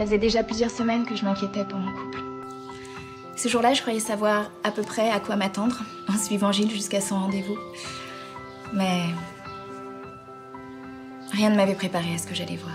Ça faisait déjà plusieurs semaines que je m'inquiétais pour mon couple. Ce jour-là, je croyais savoir à peu près à quoi m'attendre en suivant Gilles jusqu'à son rendez-vous. Mais rien ne m'avait préparé à ce que j'allais voir.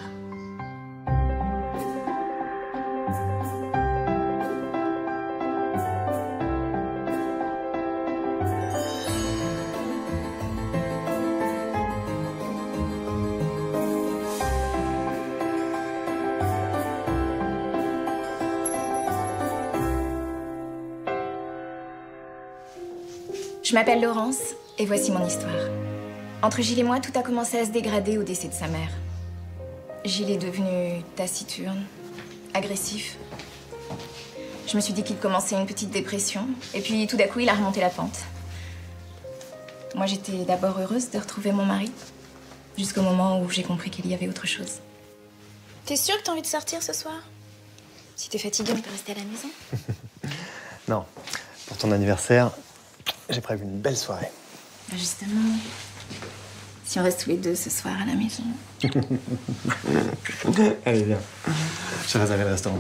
Je m'appelle Laurence et voici mon histoire. Entre Gilles et moi, tout a commencé à se dégrader au décès de sa mère. Gilles est devenu taciturne, agressif. Je me suis dit qu'il commençait une petite dépression et puis tout d'un coup, il a remonté la pente. Moi, j'étais d'abord heureuse de retrouver mon mari, jusqu'au moment où j'ai compris qu'il y avait autre chose. T'es sûre que t'as envie de sortir ce soir? Si t'es fatiguée, on peut rester à la maison. Non, pour ton anniversaire, j'ai prévu une belle soirée. Justement, si on reste tous les deux ce soir à la maison. Allez, viens. J'ai réservé le restaurant.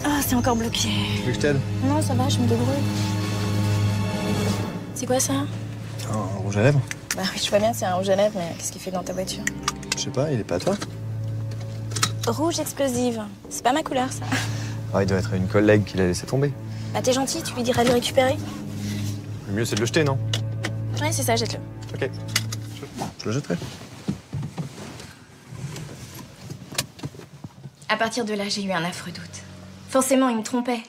Ah, c'est encore bloqué. Tu veux que je t'aide? Non, ça va, je me débrouille. C'est quoi ça? Un rouge à lèvres. Bah oui, je vois bien que c'est un rouge à lèvres, mais qu'est-ce qu'il fait dans ta voiture? Je sais pas, il est pas à toi? Rouge explosive. C'est pas ma couleur, ça. Ah, il doit être une collègue qui l'a laissé tomber. Bah t'es gentil, tu lui diras de le récupérer? Le mieux, c'est de le jeter, non? Ouais, c'est ça, jette-le. Ok. Je le jetterai. À partir de là, j'ai eu un affreux doute. Forcément, il me trompait.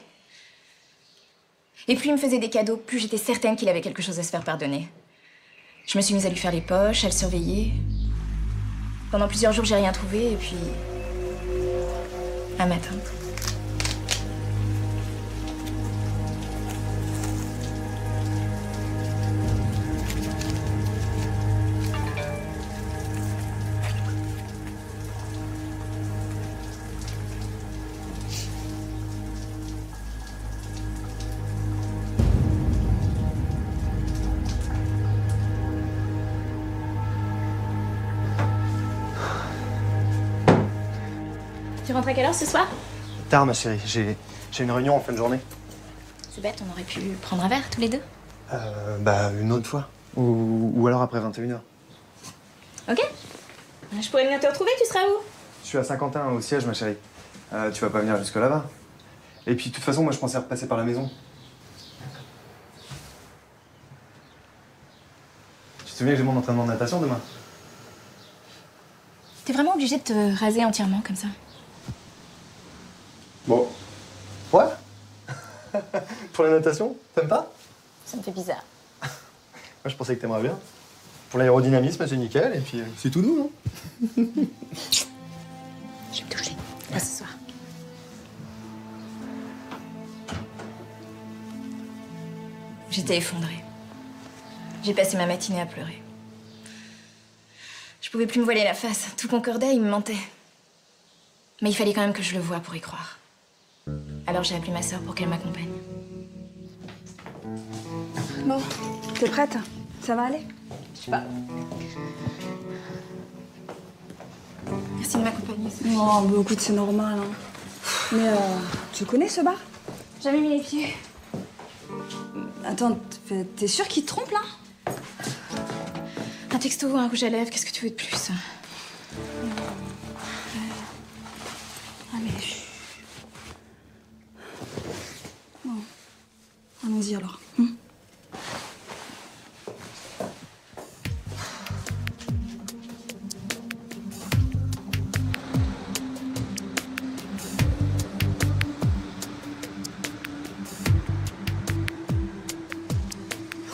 Et plus il me faisait des cadeaux, plus j'étais certaine qu'il avait quelque chose à se faire pardonner. Je me suis mise à lui faire les poches, à le surveiller. Pendant plusieurs jours, j'ai rien trouvé, et puis... un matin... Tu rentres à quelle heure ce soir? Tard, ma chérie. J'ai une réunion en fin de journée. C'est bête, on aurait pu prendre un verre tous les deux. Bah, une autre fois. Ou alors après 21h. Ok. Je pourrais venir te retrouver, tu seras où? Je suis à Saint-Quentin, au siège, ma chérie. Tu vas pas venir jusque là-bas. Et puis, de toute façon, moi, je pensais repasser par la maison. Tu te souviens que j'ai mon entraînement de natation demain? T'es vraiment obligé de te raser entièrement comme ça? Bon. Ouais. Pour la natation, t'aimes pas? Ça me fait bizarre. Moi, je pensais que t'aimerais bien. Pour l'aérodynamisme, c'est nickel, et puis c'est tout doux, non? Je vais me toucher. Pas ce soir. J'étais effondrée. J'ai passé ma matinée à pleurer. Je pouvais plus me voiler la face. Tout concordait, il me mentait. Mais il fallait quand même que je le voie pour y croire. Alors j'ai appelé ma sœur pour qu'elle m'accompagne. Bon, t'es prête? Ça va aller? Je sais pas. Merci de m'accompagner. Non, bah, écoute, c'est normal. Hein. Mais tu connais ce bar? Jamais mis les pieds. Attends, t'es sûre qu'il te trompe là? Un texto, un rouge à lèvres, qu'est-ce que tu veux de plus? Ah mais... Bon. Allons-y alors.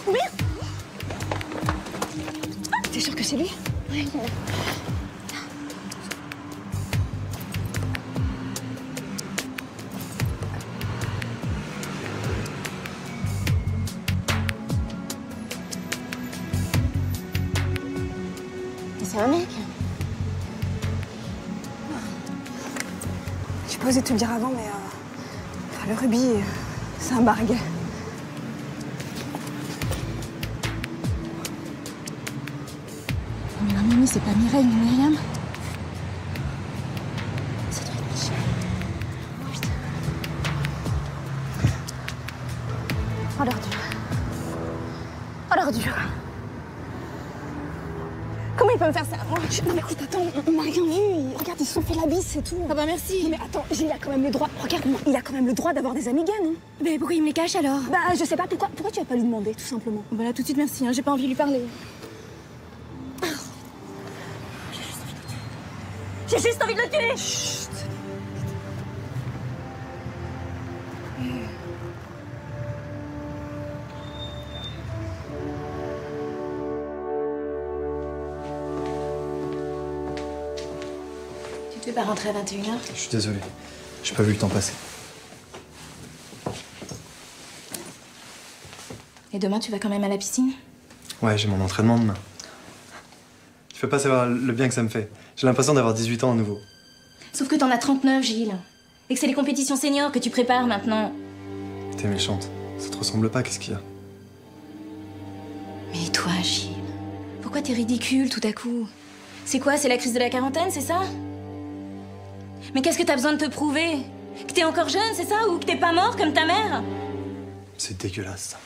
Oui. T'es sûre que c'est lui? Oui. C'est un mec. J'ai pas osé te le dire avant, mais Le rubis, c'est un barguet. Mais la Mimi, c'est pas Mireille ni Myriam. Ça doit être Michel. Oh putain. Oh l'ordure. Oh l'ordure. Comment il peut me faire ça? Non mais écoute, attends, on n'a rien vu. Regarde, ils se sont fait la bise, c'est tout. Ah bah merci. Non mais attends, il a quand même le droit. Regarde-moi, il a quand même le droit d'avoir des amis gays, non? Mais pourquoi il me les cache alors? Bah je sais pas, pourquoi tu vas pas lui demander, tout simplement? Bah là tout de suite merci, hein, j'ai pas envie de lui parler. J'ai juste envie de le tuer. Chut. Tu te fais pas rentrer à 21h? Je suis désolé. J'ai pas vu le temps passer. Et demain tu vas quand même à la piscine? Ouais, j'ai mon entraînement demain. Tu peux pas savoir le bien que ça me fait. J'ai l'impression d'avoir 18 ans à nouveau. Sauf que t'en as 39, Gilles. Et que c'est les compétitions seniors que tu prépares maintenant. T'es méchante. Ça te ressemble pas, qu'est-ce qu'il y a? Mais toi, Gilles, pourquoi t'es ridicule tout à coup? C'est quoi, c'est la crise de la quarantaine, c'est ça? Mais qu'est-ce que t'as besoin de te prouver? Que t'es encore jeune, c'est ça? Ou que t'es pas mort comme ta mère? C'est dégueulasse, ça.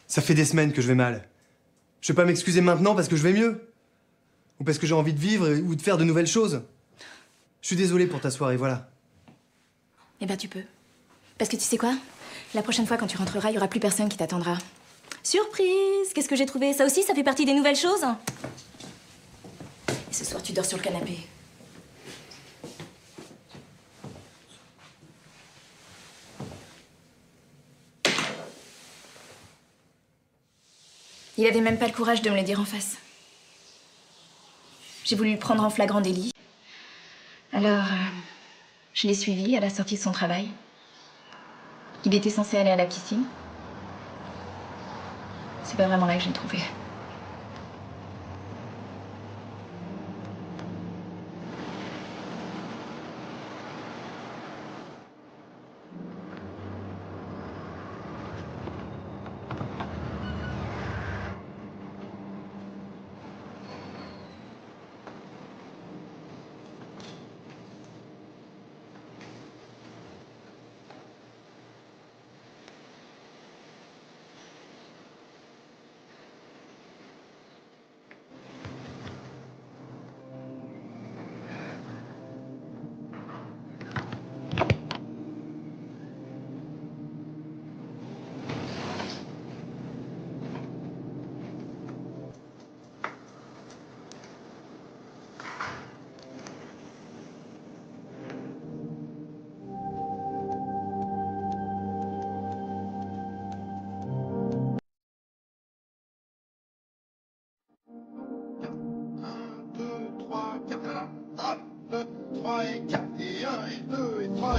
Ça fait des semaines que je vais mal. Je vais pas m'excuser maintenant parce que je vais mieux. Ou parce que j'ai envie de vivre ou de faire de nouvelles choses. Je suis désolé pour ta soirée, voilà. Eh ben tu peux. Parce que tu sais quoi? La prochaine fois quand tu rentreras, il y aura plus personne qui t'attendra. Surprise! Qu'est-ce que j'ai trouvé? Ça aussi, ça fait partie des nouvelles choses? Et ce soir, tu dors sur le canapé. Il avait même pas le courage de me le dire en face. J'ai voulu le prendre en flagrant délit. Alors, je l'ai suivi à la sortie de son travail. Il était censé aller à la piscine. C'est pas vraiment là que je l'ai trouvé.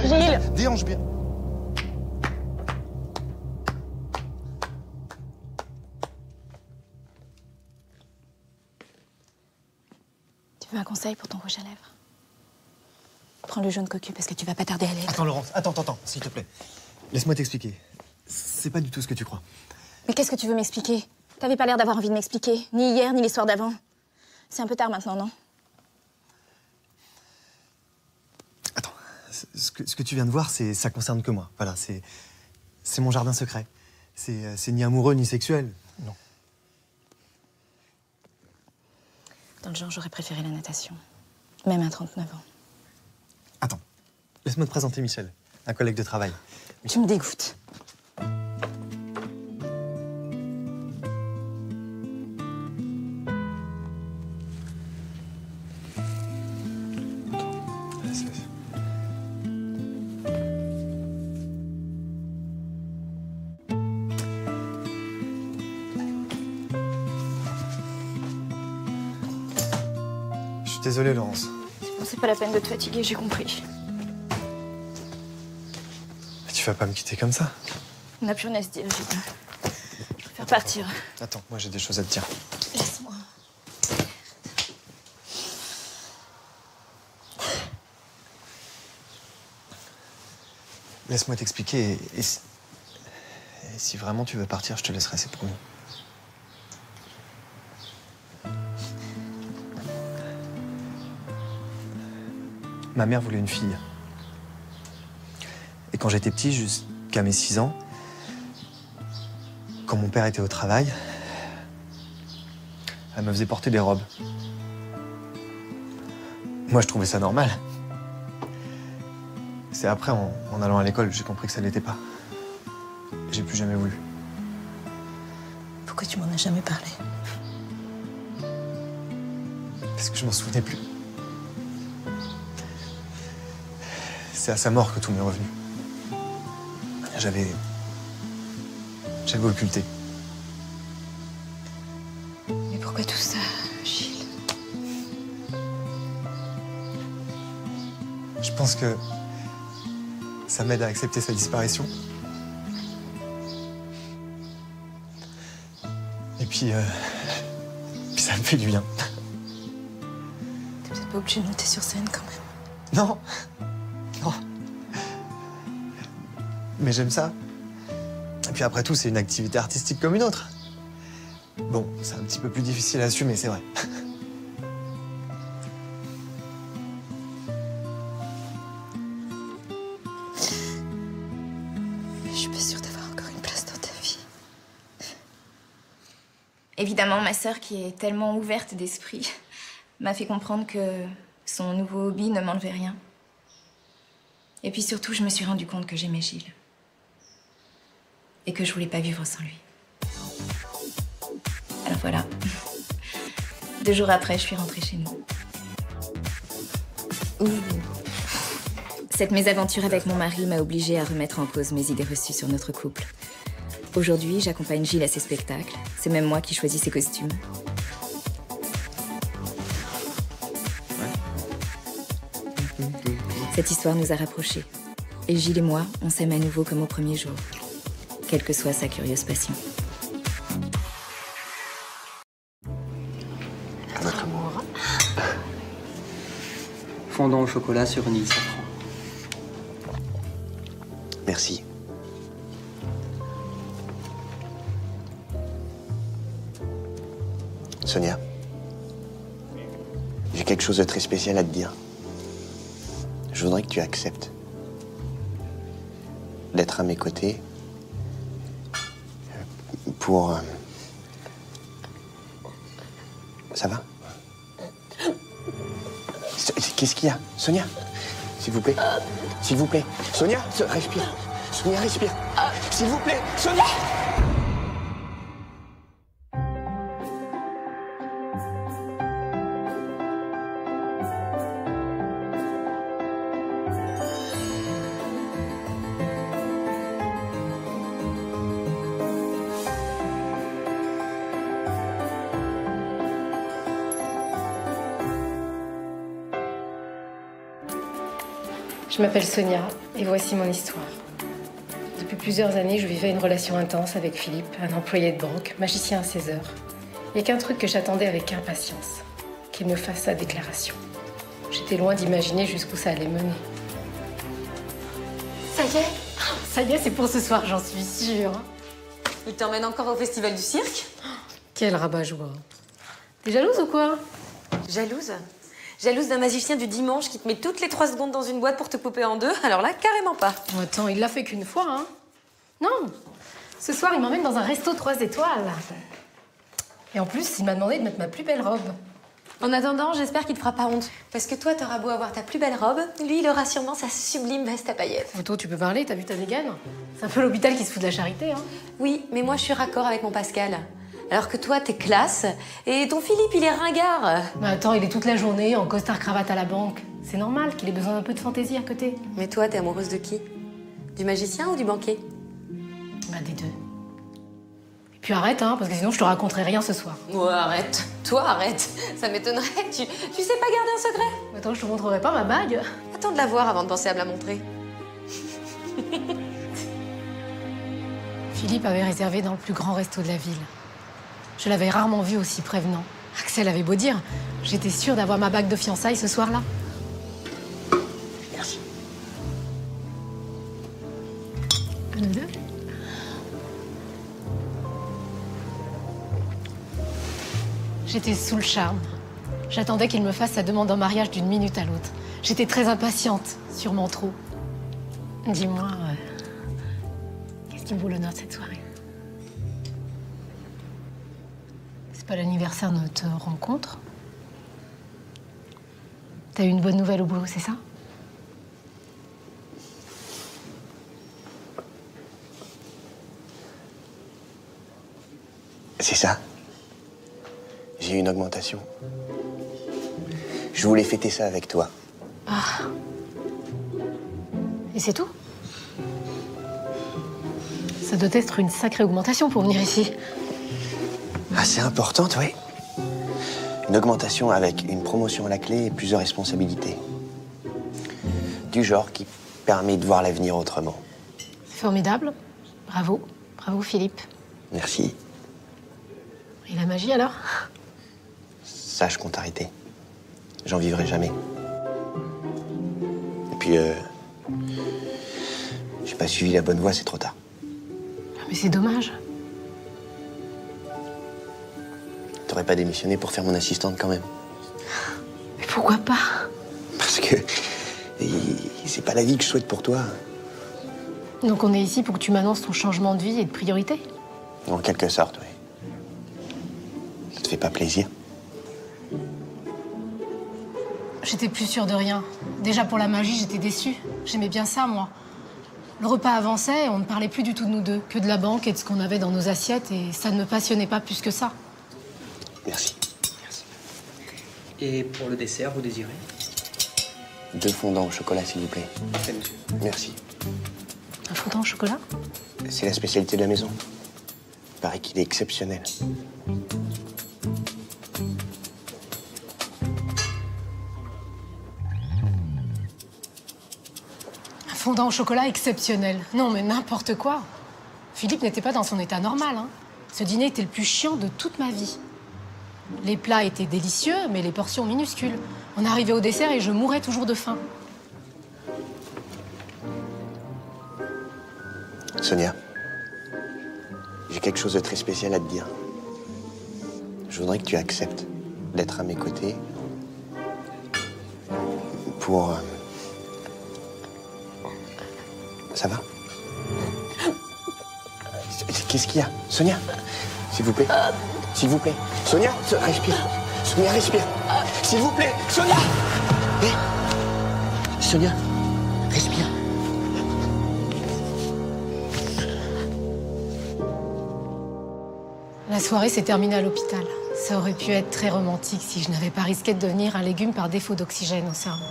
Gilles! Déhanche bien. Tu veux un conseil pour ton rouge à lèvres? Prends le jaune cocu parce que tu vas pas tarder à l'être. Attends, Laurence, attends, s'il te plaît. Laisse-moi t'expliquer. C'est pas du tout ce que tu crois. Mais qu'est-ce que tu veux m'expliquer? T'avais pas l'air d'avoir envie de m'expliquer, ni hier, ni les soirs d'avant. C'est un peu tard maintenant, non? Attends, ce que tu viens de voir, ça concerne que moi. Voilà, c'est mon jardin secret. C'est ni amoureux ni sexuel, non. Dans le genre, j'aurais préféré la natation. Même à 39 ans. Attends, laisse-moi te présenter Michel, un collègue de travail. Tu me dégoûtes. Je suis désolé, Laurence. Bon, c'est pas la peine de te fatiguer, j'ai compris. Mais tu vas pas me quitter comme ça. On n'a plus rien à se dire, Gilles. Je préfère partir. Attends, moi j'ai des choses à te dire. Laisse-moi. laisse-moi t'expliquer. Et si vraiment tu veux partir, je te laisserai, c'est promis. Ma mère voulait une fille. Et quand j'étais petit, jusqu'à mes 6 ans, quand mon père était au travail, elle me faisait porter des robes. Moi, je trouvais ça normal. C'est après, en allant à l'école, j'ai compris que ça l'était pas. J'ai plus jamais voulu. Pourquoi tu m'en as jamais parlé? Parce que je m'en souvenais plus. C'est à sa mort que tout m'est revenu. J'avais occulté. Mais pourquoi tout ça, Gilles? Je pense que ça m'aide à accepter sa disparition. Et puis ça me fait du bien. T'es peut-être pas obligé de monter sur scène quand même. Non, non. Mais j'aime ça. Et puis après tout, c'est une activité artistique comme une autre. Bon, c'est un petit peu plus difficile à assumer, c'est vrai. Je suis pas sûre d'avoir encore une place dans ta vie. Évidemment, ma sœur, qui est tellement ouverte d'esprit, m'a fait comprendre que son nouveau hobby ne m'enlevait rien. Et puis surtout, je me suis rendu compte que j'aimais Gilles. Et que je voulais pas vivre sans lui. Alors voilà. 2 jours après, je suis rentrée chez nous. Cette mésaventure avec mon mari m'a obligée à remettre en cause mes idées reçues sur notre couple. Aujourd'hui, j'accompagne Gilles à ses spectacles. C'est même moi qui choisis ses costumes. Cette histoire nous a rapprochés. Et Gilles et moi, on s'aime à nouveau comme au premier jour. Quelle que soit sa curieuse passion. Notre amour. Fondant au chocolat sur une île safran. Merci. Sonia, j'ai quelque chose de très spécial à te dire. Je voudrais que tu acceptes d'être à mes côtés pour... Ça va? Qu'est-ce qu'il y a? Sonia, s'il vous plaît. S'il vous plaît. Sonia, respire. Sonia, respire. S'il vous plaît. Sonia! Je m'appelle Sonia et voici mon histoire. Depuis plusieurs années, je vivais une relation intense avec Philippe, un employé de banque, magicien à 16 heures. Il n'y a qu'un truc que j'attendais avec impatience, qu'il me fasse sa déclaration. J'étais loin d'imaginer jusqu'où ça allait mener. Ça y est, c'est pour ce soir, j'en suis sûre. Il t'emmène encore au festival du cirque? Quel rabat-joie. T'es jalouse ou quoi? Jalouse? Jalouse d'un magicien du dimanche qui te met toutes les 3 secondes dans une boîte pour te couper en 2? Alors là, carrément pas. Oh, attends, il l'a fait qu'une fois, hein? Non. Ce soir, il m'emmène dans un resto 3 étoiles. Et en plus, il m'a demandé de mettre ma plus belle robe. En attendant, j'espère qu'il te fera pas honte. Parce que toi, t'auras beau avoir ta plus belle robe, lui, il aura sûrement sa sublime veste à paillettes. Otto, tu peux parler, t'as vu ta dégaine? C'est un peu l'hôpital qui se fout de la charité, hein? Oui, mais moi, je suis raccord avec mon Pascal. Alors que toi, t'es classe, et ton Philippe, il est ringard. Mais attends, il est toute la journée en costard-cravate à la banque. C'est normal qu'il ait besoin d'un peu de fantaisie à côté. Mais toi, t'es amoureuse de qui? Du magicien ou du banquier? Bah, des deux. Et puis arrête, hein, parce que sinon je te raconterai rien ce soir. Oh, arrête. Toi, arrête. Ça m'étonnerait. Tu sais pas garder un secret? Attends, je te montrerai pas ma bague. Attends de la voir avant de penser à me la montrer. Philippe avait réservé dans le plus grand resto de la ville. Je l'avais rarement vu aussi prévenant. Axel avait beau dire, j'étais sûre d'avoir ma bague de fiançailles ce soir-là. Merci. J'étais sous le charme. J'attendais qu'il me fasse sa demande en mariage d'une minute à l'autre. J'étais très impatiente, sûrement trop. Dis-moi, qu'est-ce qui me vaut l'honneur de cette soirée? C'est pas l'anniversaire de notre rencontre? T'as eu une bonne nouvelle au boulot, c'est ça? C'est ça. J'ai eu une augmentation. Je voulais fêter ça avec toi. Ah. Et c'est tout? Ça doit être une sacrée augmentation pour venir ici. Assez importante, oui. Une augmentation avec une promotion à la clé et plusieurs responsabilités. Du genre qui permet de voir l'avenir autrement. Formidable. Bravo. Bravo, Philippe. Merci. Et la magie, alors? Ça, je compte arrêter. J'en vivrai jamais. Et puis, j'ai pas suivi la bonne voie, c'est trop tard. Mais c'est dommage. T'aurais pas démissionné pour faire mon assistante quand même? Mais pourquoi pas? Parce que c'est pas la vie que je souhaite pour toi. Donc on est ici pour que tu m'annonces ton changement de vie et de priorité? En quelque sorte, oui. Ça te fait pas plaisir? J'étais plus sûre de rien. Déjà pour la magie, j'étais déçue. J'aimais bien ça, moi. Le repas avançait et on ne parlait plus du tout de nous deux, que de la banque et de ce qu'on avait dans nos assiettes, et ça ne me passionnait pas plus que ça. Merci. Merci. Et pour le dessert, vous désirez? 2 fondants au chocolat, s'il vous plaît. C'est monsieur. Merci. Un fondant au chocolat? C'est la spécialité de la maison. Il paraît qu'il est exceptionnel. Un fondant au chocolat exceptionnel. Non, mais n'importe quoi. Philippe n'était pas dans son état normal, hein. Ce dîner était le plus chiant de toute ma vie. Les plats étaient délicieux, mais les portions minuscules. On arrivait au dessert et je mourais toujours de faim. Sonia, j'ai quelque chose de très spécial à te dire. Je voudrais que tu acceptes d'être à mes côtés pour... Ça va? Qu'est-ce qu'il y a? Sonia, s'il vous plaît. S'il vous plaît. Sonia, respire. Sonia, respire. S'il vous plaît. Sonia! Sonia, respire. La soirée s'est terminée à l'hôpital. Ça aurait pu être très romantique si je n'avais pas risqué de devenir un légume par défaut d'oxygène au cerveau.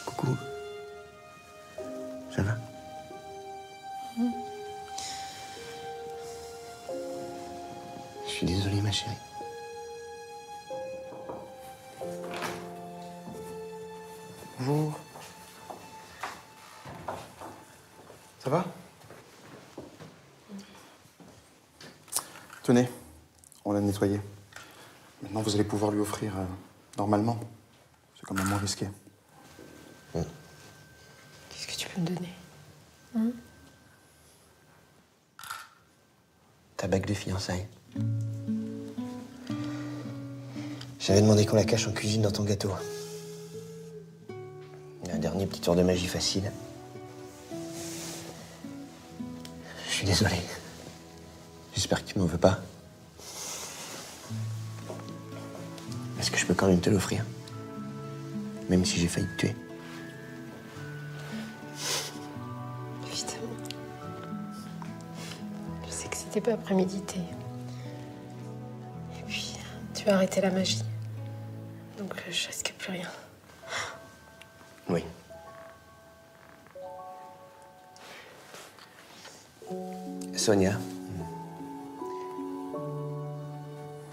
Coucou. Ça va? Je suis désolé, ma chérie. Bonjour. Ça va? Tenez, on l'a nettoyé. Maintenant, vous allez pouvoir lui offrir normalement. C'est quand même moins risqué. Qu'est-ce que tu peux me donner? Ta bague de fiançailles. J'avais demandé qu'on la cache en cuisine dans ton gâteau. Un dernier petit tour de magie facile. Je suis désolé. J'espère que tu m'en veux pas. Est-ce que je peux quand même te l'offrir? Même si j'ai failli te tuer. Évidemment. Je sais que c'était pas prémédité. Et puis, tu as arrêté la magie. Donc, je risque plus rien. Oui. Sonia,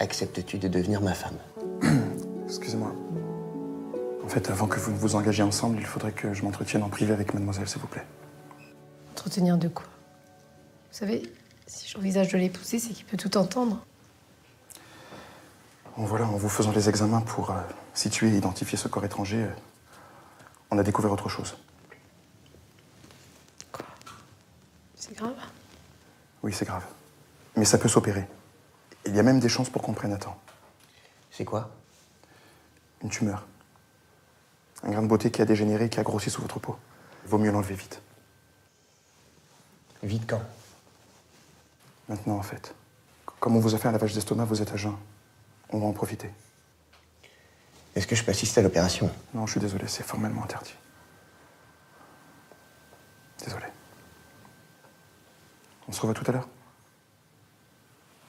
acceptes-tu de devenir ma femme? Excusez-moi. En fait, avant que vous ne vous engagiez ensemble, il faudrait que je m'entretienne en privé avec mademoiselle, s'il vous plaît. Entretenir de quoi? Vous savez, Si j'envisage de l'épouser, c'est qu'il peut tout entendre. Bon, voilà, en vous faisant les examens pour situer et identifier ce corps étranger, on a découvert autre chose. Quoi? C'est grave? Oui, c'est grave. Mais ça peut s'opérer. Il y a même des chances pour qu'on prenne à temps. C'est quoi? Une tumeur. Un grain de beauté qui a dégénéré, qui a grossi sous votre peau. Il vaut mieux l'enlever vite. Vite quand? Maintenant, en fait. Comme on vous a fait un lavage d'estomac, vous êtes à jeun. On va en profiter. Est-ce que je peux assister à l'opération? Non, je suis désolé, c'est formellement interdit. Désolé. On se revoit tout à l'heure.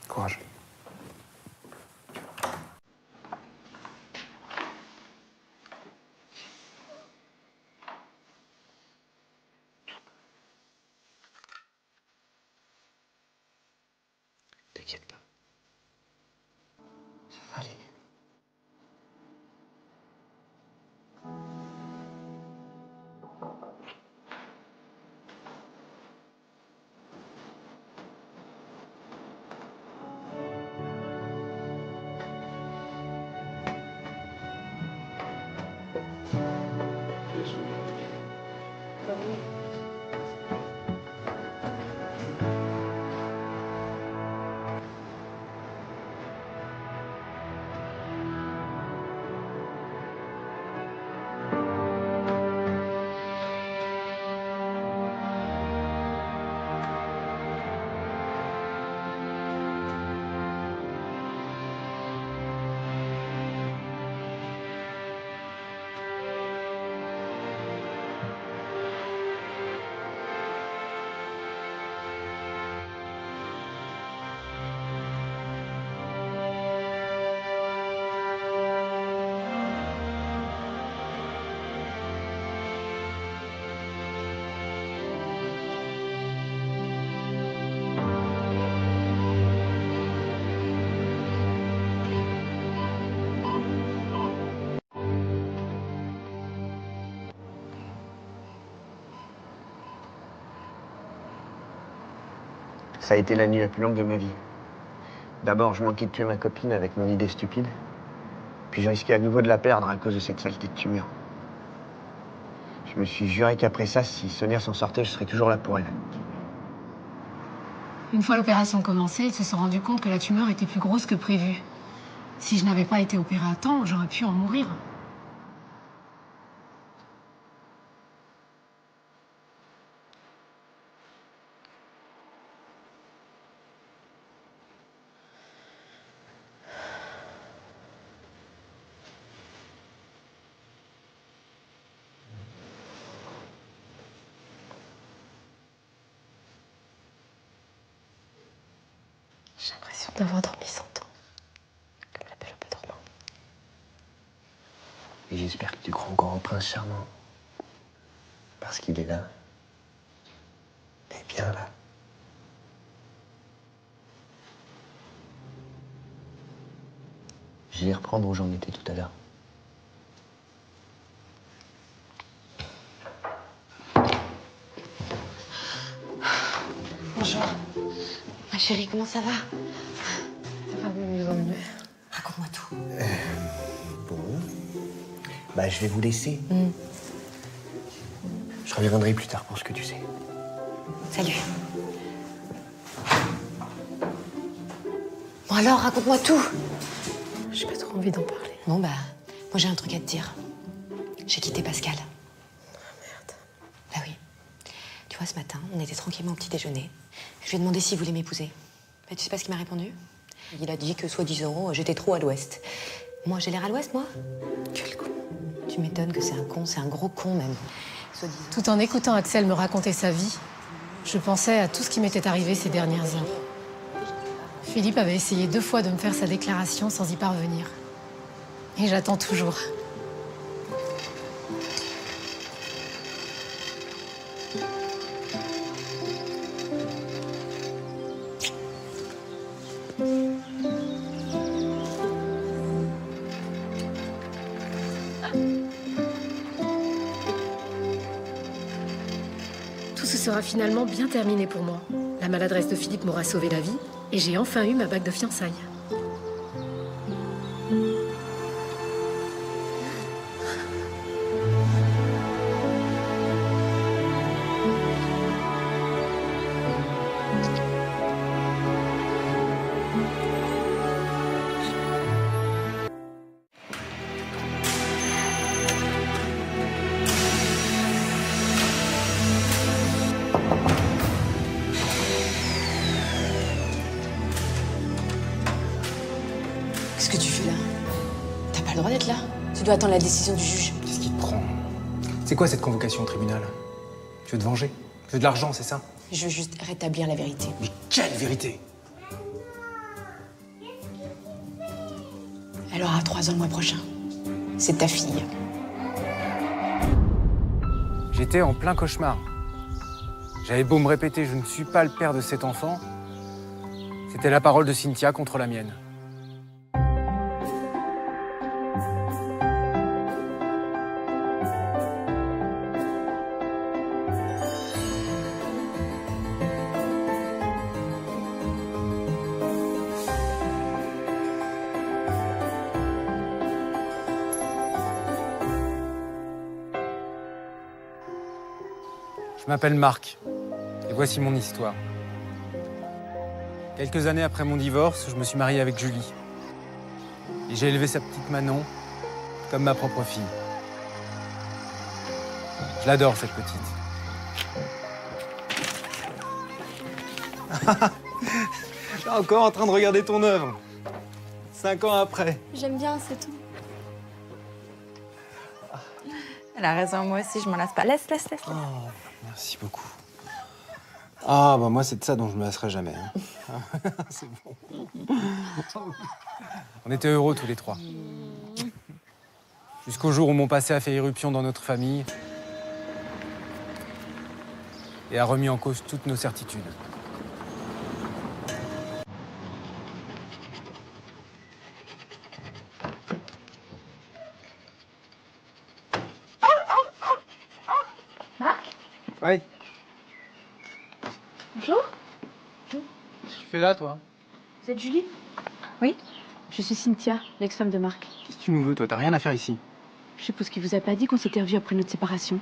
Courage. T'inquiète pas. Ça va aller. Ça a été la nuit la plus longue de ma vie. D'abord, je manquais de tuer ma copine avec mon idée stupide. Puis je risquais à nouveau de la perdre à cause de cette saleté de tumeur. Je me suis juré qu'après ça, si Sonia s'en sortait, je serais toujours là pour elle. Une fois l'opération commencée, ils se sont rendus compte que la tumeur était plus grosse que prévu. Si je n'avais pas été opérée à temps, j'aurais pu en mourir. J'ai l'impression d'avoir dormi 100 ans. Comme la Belle au bois dormant. Et j'espère que tu crois encore au prince charmant. Parce qu'il est là. Et bien là. Je vais reprendre où j'en étais tout à l'heure. Bonjour. Ma chérie, comment ça va? Ça va mieux, mieux. Raconte-moi tout. Bon. Bah, je vais vous laisser. Je reviendrai plus tard pour ce que tu sais. Salut. Bon alors, raconte-moi tout. J'ai pas trop envie d'en parler. Bon bah, moi j'ai un truc à te dire. J'ai quitté Pascal. Ah merde. Bah oui. Tu vois, ce matin, on était tranquillement au petit déjeuner. Je lui ai demandé s'il voulait m'épouser. Bah, tu sais pas ce qu'il m'a répondu? Il a dit que, soi-disant, j'étais trop à l'ouest. Moi, j'ai l'air à l'ouest, moi? Quel con. Tu m'étonnes que c'est un con, c'est un gros con même. Soi-disant. Tout en écoutant Axel me raconter sa vie, je pensais à tout ce qui m'était arrivé ces dernières heures. Philippe avait essayé 2 fois de me faire sa déclaration sans y parvenir. Et j'attends toujours. Tout se sera finalement bien terminé pour moi. La maladresse de Philippe m'aura sauvé la vie et j'ai enfin eu ma bague de fiançailles. Qu'est-ce que tu fais là? T'as pas le droit d'être là. Tu dois attendre la décision du juge. Qu'est-ce qui te prend? C'est quoi cette convocation au tribunal? Tu veux te venger? Tu veux de l'argent, c'est ça? Je veux juste rétablir la vérité. Mais quelle vérité? Elle aura 3 ans le mois prochain. C'est ta fille. J'étais en plein cauchemar. J'avais beau me répéter, je ne suis pas le père de cet enfant. C'était la parole de Cynthia contre la mienne. Je m'appelle Marc, et voici mon histoire. Quelques années après mon divorce, je me suis marié avec Julie. Et j'ai élevé sa petite Manon comme ma propre fille. Je l'adore, cette petite. Là encore en train de regarder ton œuvre. 5 ans après. J'aime bien, c'est tout. Elle a raison, moi aussi, je m'en lasse pas. Laisse. Oh, merci beaucoup. Ah, bah moi, c'est de ça dont je me lasserai jamais. Hein. C'est bon. On était heureux tous les trois. Jusqu'au jour où mon passé a fait irruption dans notre famille et a remis en cause toutes nos certitudes. Ouais. Bonjour. Qu'est-ce que tu fais là, toi? Vous êtes Julie? Oui. Je suis Cynthia, l'ex-femme de Marc. Qu'est-ce que tu nous veux, toi? T'as rien à faire ici. Je suppose qu'il vous a pas dit qu'on s'était revus après notre séparation.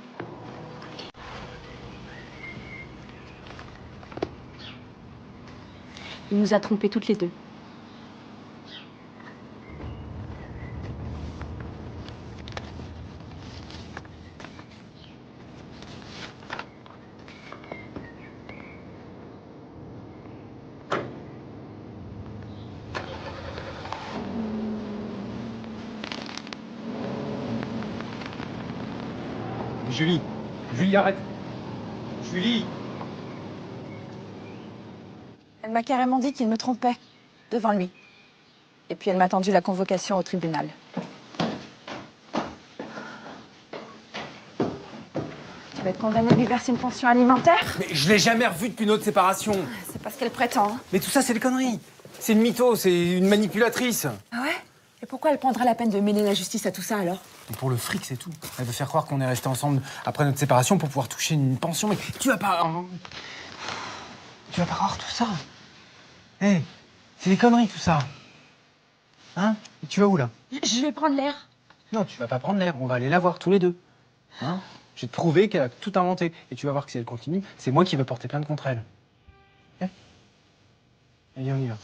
Il nous a trompés toutes les deux. Julie. Julie, arrête. Julie. Elle m'a carrément dit qu'il me trompait devant lui. Et puis elle m'a tendu la convocation au tribunal. Tu vas être condamnée à lui verser une pension alimentaire? Mais je l'ai jamais revue depuis notre séparation. C'est pas ce qu'elle prétend. Mais tout ça, c'est des conneries. C'est une mytho, c'est une manipulatrice. Ah ouais? Et pourquoi elle prendra la peine de mêler la justice à tout ça alors? Et pour le fric, c'est tout. Elle veut faire croire qu'on est restés ensemble après notre séparation pour pouvoir toucher une pension. Mais tu vas pas... Tu vas pas croire tout ça. Hé, c'est des conneries tout ça. Hein? Et tu vas où là? Je vais prendre l'air. Non, tu vas pas prendre l'air. On va aller la voir tous les deux. Hein? Je vais te prouver qu'elle a tout inventé. Et tu vas voir que si elle continue, c'est moi qui vais porter plainte contre elle. Ok? Allez, on y va.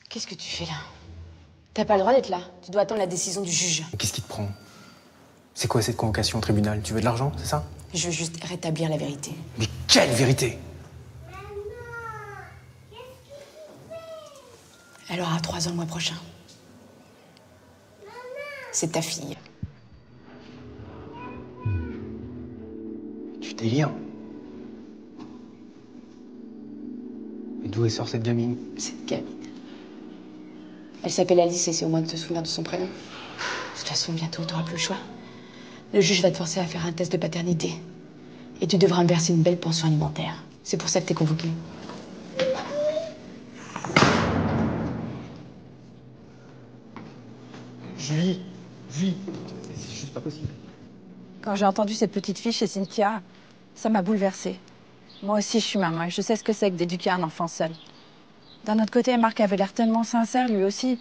Qu'est-ce que tu fais là? T'as pas le droit d'être là. Tu dois attendre la décision du juge. Qu'est-ce qui te prend? C'est quoi cette convocation au tribunal? Tu veux de l'argent, c'est ça? Je veux juste rétablir la vérité. Mais quelle vérité? Elle aura 3 ans le mois prochain. C'est ta fille. Tu délires. Mais d'où elle sort cette gamine? Cette gamine. Elle s'appelle Alice, essaie au moins de te souvenir de son prénom. De toute façon, bientôt, t'auras plus le choix. Le juge va te forcer à faire un test de paternité. Et tu devras me verser une belle pension alimentaire. C'est pour ça que t'es convoqué. Julie, c'est juste pas possible. Quand j'ai entendu cette petite fille chez Cynthia, ça m'a bouleversée. Moi aussi, je suis maman et je sais ce que c'est que d'éduquer un enfant seul. D'un autre côté, Marc avait l'air tellement sincère, lui aussi.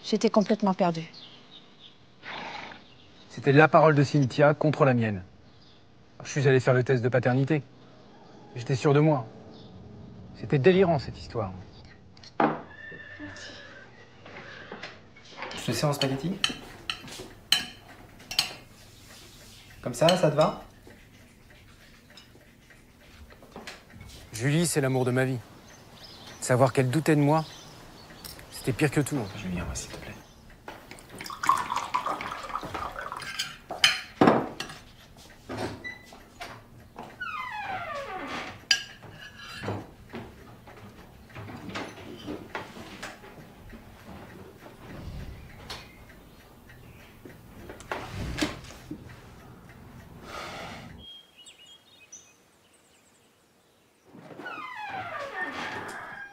J'étais complètement perdue. C'était la parole de Cynthia contre la mienne. Je suis allé faire le test de paternité. J'étais sûr de moi. C'était délirant, cette histoire. Je te sers en spaghetti? Comme ça te va? Julie, c'est l'amour de ma vie. Savoir qu'elle doutait de moi, c'était pire que tout. Julien, s'il te plaît.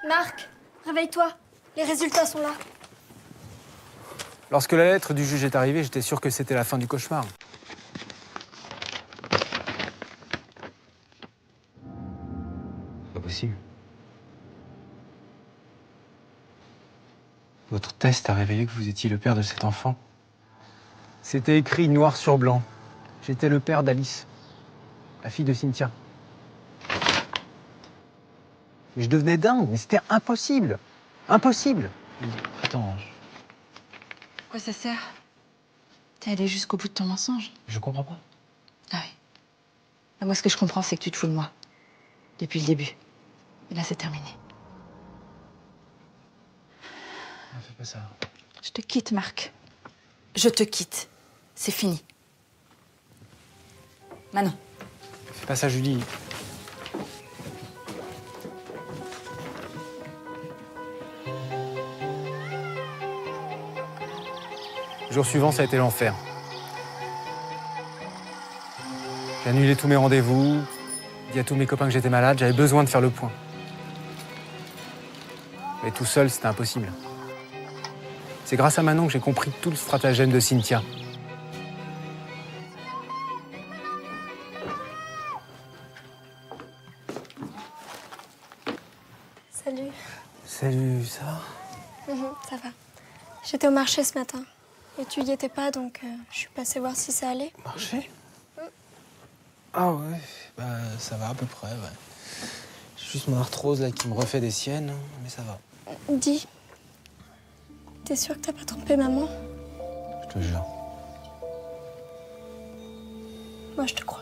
Marc, réveille-toi. Les résultats sont là. Lorsque la lettre du juge est arrivée, j'étais sûr que c'était la fin du cauchemar. Pas possible. Votre test a révélé que vous étiez le père de cet enfant. C'était écrit noir sur blanc. J'étais le père d'Alice, la fille de Cynthia. Et je devenais dingue, mais c'était impossible. Impossible. Attends. Quoi ça sert? T'es allé jusqu'au bout de ton mensonge? Je comprends pas. Ah oui. Bah, moi, ce que je comprends, c'est que tu te fous de moi. Depuis le début. Et là, c'est terminé. Ne fais pas ça. Je te quitte, Marc. Je te quitte. C'est fini. Manon. Fais pas ça, Julie. Le jour suivant, ça a été l'enfer. J'ai annulé tous mes rendez-vous, dit à tous mes copains que j'étais malade, j'avais besoin de faire le point. Mais tout seul, c'était impossible. C'est grâce à Manon que j'ai compris tout le stratagème de Cynthia. Salut. Salut, ça va? Ça va. J'étais au marché ce matin. Et tu y étais pas, donc je suis passée voir si ça allait. Marché? Ah ouais, bah ça va à peu près, ouais. J'ai juste mon arthrose là qui me refait des siennes, mais ça va. Dis, t'es sûr que t'as pas trompé maman? Je te jure. Moi, je te crois.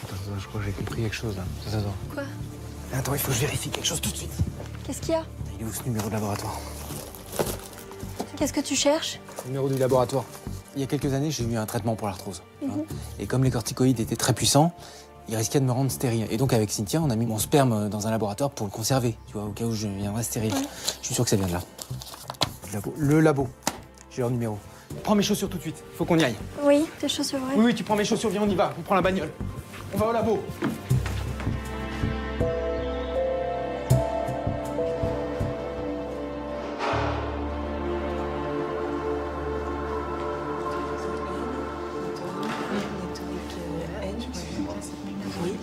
Attends, je crois que j'ai compris quelque chose là. Attends. Quoi? Attends, il faut que je vérifie quelque chose tout de suite. Qu'est-ce qu'il y a? Il est où ce numéro de laboratoire? Qu'est-ce que tu cherches? Numéro du laboratoire. Il y a quelques années, j'ai eu un traitement pour l'arthrose. Et comme les corticoïdes étaient très puissants, ils risquaient de me rendre stérile. Et donc avec Cynthia, on a mis mon sperme dans un laboratoire pour le conserver, tu vois, au cas où je viendrais stérile. Je suis sûr que ça vient de là. Le labo. J'ai leur numéro. Prends mes chaussures tout de suite. Faut qu'on y aille. Oui, tes chaussures, ouais. Oui, tu prends mes chaussures, viens, on y va. On prend la bagnole. On va au labo.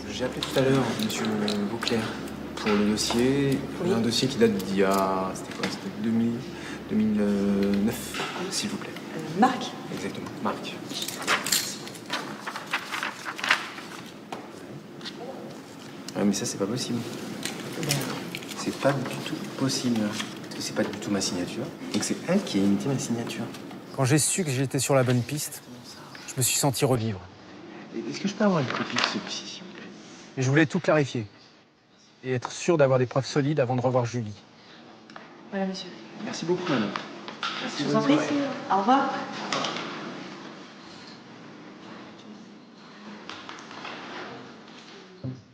J'ai appelé tout à l'heure monsieur Beauclerc pour le dossier. Il y a un dossier qui date d'il y a... C'était quoi? C'était 2009, s'il vous plaît. Marc? Exactement, Marc. Ouais, mais ça, c'est pas possible. C'est pas du tout possible. Parce que c'est pas du tout ma signature. Donc c'est elle qui a imité ma signature. Quand j'ai su que j'étais sur la bonne piste, je me suis senti revivre. Est-ce que je peux avoir une copie de celui-ci, s'il vous plaît? Et je voulais tout clarifier. Et être sûr d'avoir des preuves solides avant de revoir Julie. Voilà, monsieur. Merci beaucoup, madame. Merci, Je vous en prie. Au revoir.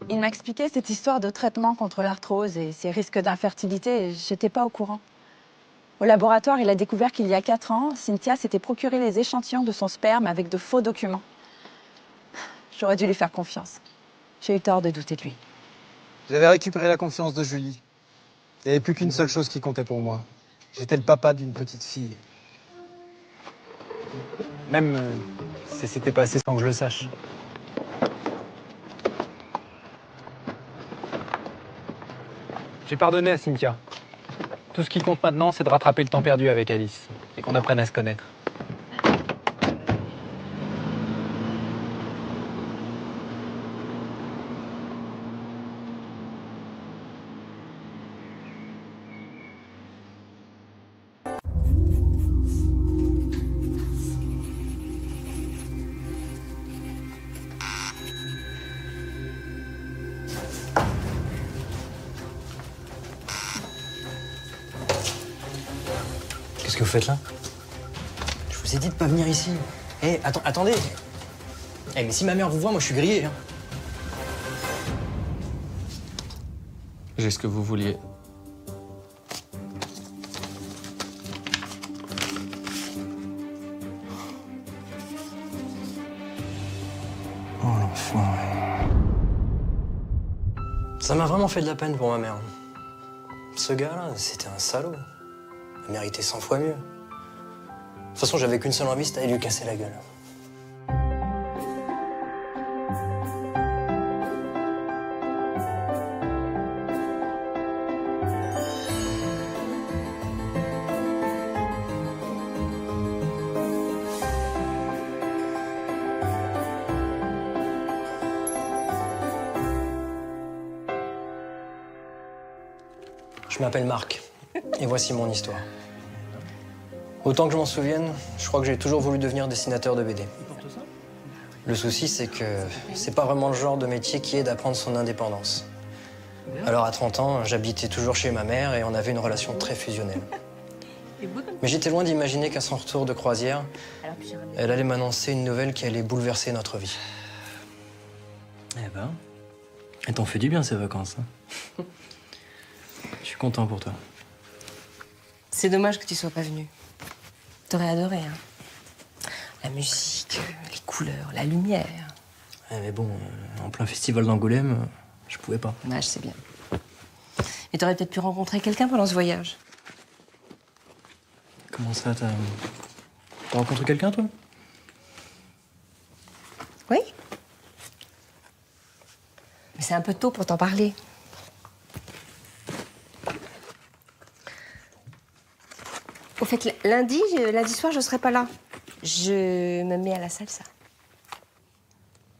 Il m'a expliqué cette histoire de traitement contre l'arthrose et ses risques d'infertilité, et j'étais pas au courant. Au laboratoire, il a découvert qu'il y a 4 ans, Cynthia s'était procuré les échantillons de son sperme avec de faux documents. J'aurais dû lui faire confiance. J'ai eu tort de douter de lui. J'avais récupéré la confiance de Julie. Il n'y avait plus qu'une seule chose qui comptait pour moi. J'étais le papa d'une petite fille. Même si c'était passé sans que je le sache. J'ai pardonné à Cynthia. Tout ce qui compte maintenant, c'est de rattraper le temps perdu avec Alice. Et qu'on apprenne à se connaître. Qu'est-ce que vous faites là? Je vous ai dit de pas venir ici. Eh, attendez. Eh, mais si ma mère vous voit, moi je suis grillé. Hein. J'ai ce que vous vouliez. Oh l'enfoiré. Ça m'a vraiment fait de la peine pour ma mère. Ce gars-là, c'était un salaud. Il méritait 100 fois mieux. De toute façon, j'avais qu'une seule envie, c'était de lui casser la gueule. Je m'appelle Marc, et voici mon histoire. Autant que je m'en souvienne, je crois que j'ai toujours voulu devenir dessinateur de BD. Le souci, c'est que c'est pas vraiment le genre de métier qui aide à prendre son indépendance. Alors à 30 ans, j'habitais toujours chez ma mère et on avait une relation très fusionnelle. Mais j'étais loin d'imaginer qu'à son retour de croisière, elle allait m'annoncer une nouvelle qui allait bouleverser notre vie. Eh ben, elles t'ont fait du bien ces vacances. Hein. Je suis content pour toi. C'est dommage que tu sois pas venu. T'aurais adoré, hein. La musique, les couleurs, la lumière. Eh mais bon, en plein festival d'Angoulême, je pouvais pas. Ouais, je sais bien. Et t'aurais peut-être pu rencontrer quelqu'un pendant ce voyage. Comment ça, t'as rencontré quelqu'un, toi? Oui. Mais c'est un peu tôt pour t'en parler. Au fait, lundi soir, je serai pas là. Je me mets à la salsa.